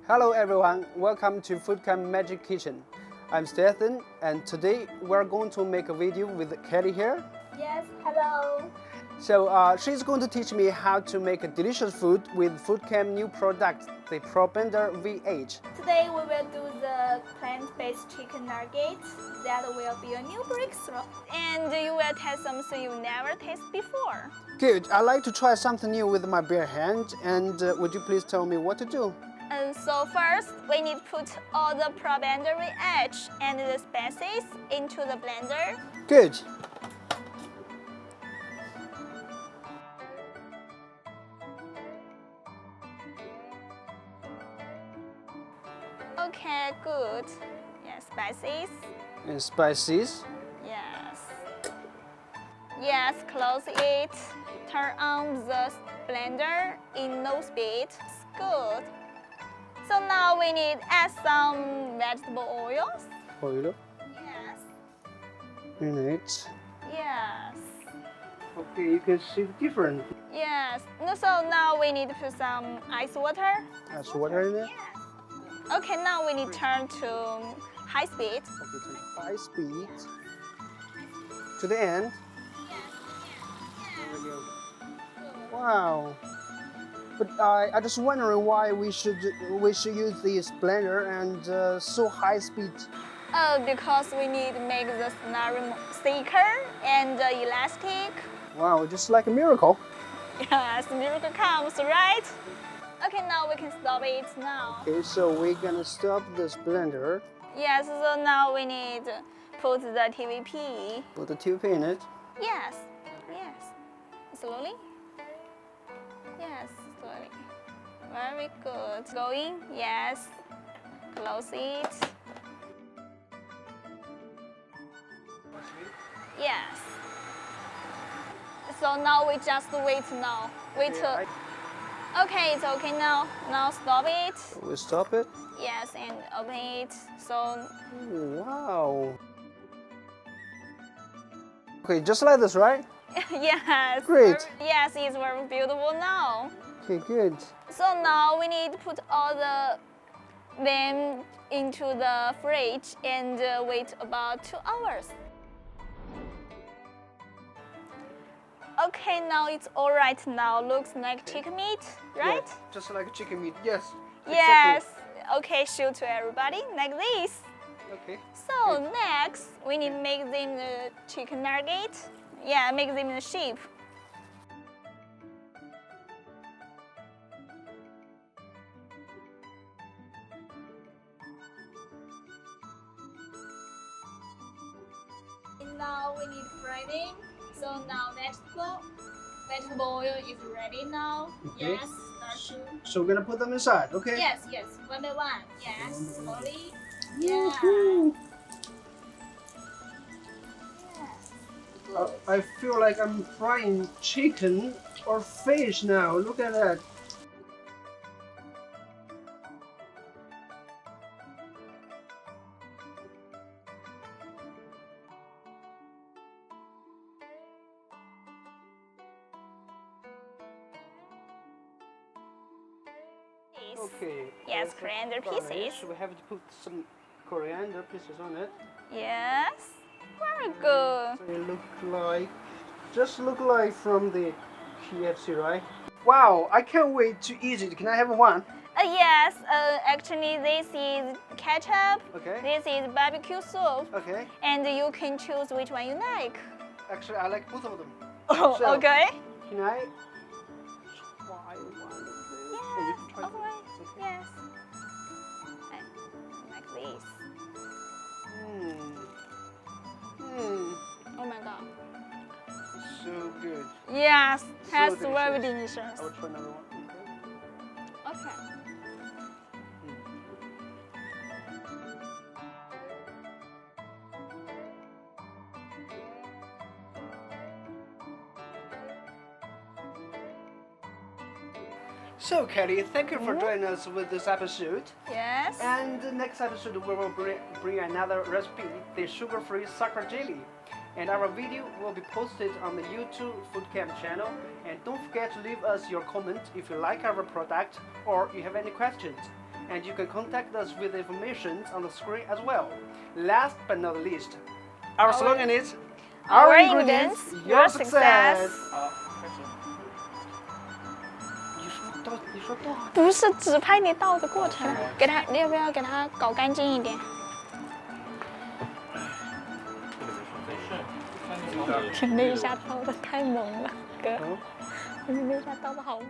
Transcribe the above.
Hello everyone, welcome to Foodchem Magic Kitchen. I'm Statham and today we're going to make a video with Kelly here. Yes, hello. So she's going to teach me how to make a delicious food with Foodchem new product, the ProBinder VH. Today we will do the plant-based chicken nuggets. That will be a new breakthrough. And you will taste something you never tasted before. Good, I like to try something new with my bare hands and would you please tell me what to do? So first, we need to put all the ProBinder VH and the spices into the blender. Good. Okay, good. Yes, spices. And spices. Yes. Yes, close it. Turn on the blender in low speed. Good. So now we need to add some vegetable oils. Oil. Yes. In it. Yes. Okay, you can see the difference. Yes. So now we need to put some ice water. Ice water in it? Yes. Okay, now we need to turn to high speed. Okay, to high speed. To the end. There we go. Wow. But I just wondering why we should use this blender and so high speed. Because we need to make the scenario thicker and elastic. Wow, just like a miracle. Yes, miracle comes, right? Okay, now we can stop it now. Okay, so we're gonna stop this blender. Yes, so now we need to put the TVP. Put the TVP in it. Yes, yes. Slowly. Yes, slowly. Very good. Going, yes. Close it. Yes. So now we just wait now. Wait. Okay, it's okay now. Now stop it. We stop it. Yes, and open it. So. Wow. Okay, just like this, right? Yes. Great. Yes, it's very beautiful now. Okay, good. So now we need to put all them into the fridge and wait about 2 hours. Okay, now it's all right now. Looks like chicken meat, right? Yeah, just like chicken meat, yes. Yes. Exactly. Okay, show to everybody like this. Okay. So good. next, we need to make them the chicken nugget. Yeah, make them the shape. And now we need frying. So now vegetable oil is ready now. Okay. Yes, start to. So we're gonna put them inside, okay? Yes, yes, one by one. Yes, slowly. Woohoo! Yeah. I feel like I'm frying chicken or fish now. Look at that. Okay. Yes, coriander pieces. We have to put some coriander pieces on it. Yes, very good. So it just look like from the KFC, right? Wow, I can't wait to eat it. Can I have one? Yes, actually this is ketchup. Okay. This is barbecue sauce. Okay. And you can choose which one you like. Actually, I like both of them. Oh, So, okay. Can I try one of them? Yeah, Oh, you can try okay. both. Okay. Yes. Like this. Oh my god. So good. Yes, that's So very delicious. delicious. I will try another one. Okay. So Kelly, thank you for joining us with this episode. Yes. And the next episode we will bring another recipe, the sugar-free soccer jelly. And our video will be posted on the YouTube Foodchem channel. And don't forget to leave us your comment if you like our product or you have any questions. and you can contact us with the information on the screen as well. Last but not least, our slogan is Our ingredients, your success. 好，开始。你说倒。不是只拍你倒的过程，给它，你要不要给它搞干净一点？你那一下倒的太猛了，哥，你那一下倒的好猛。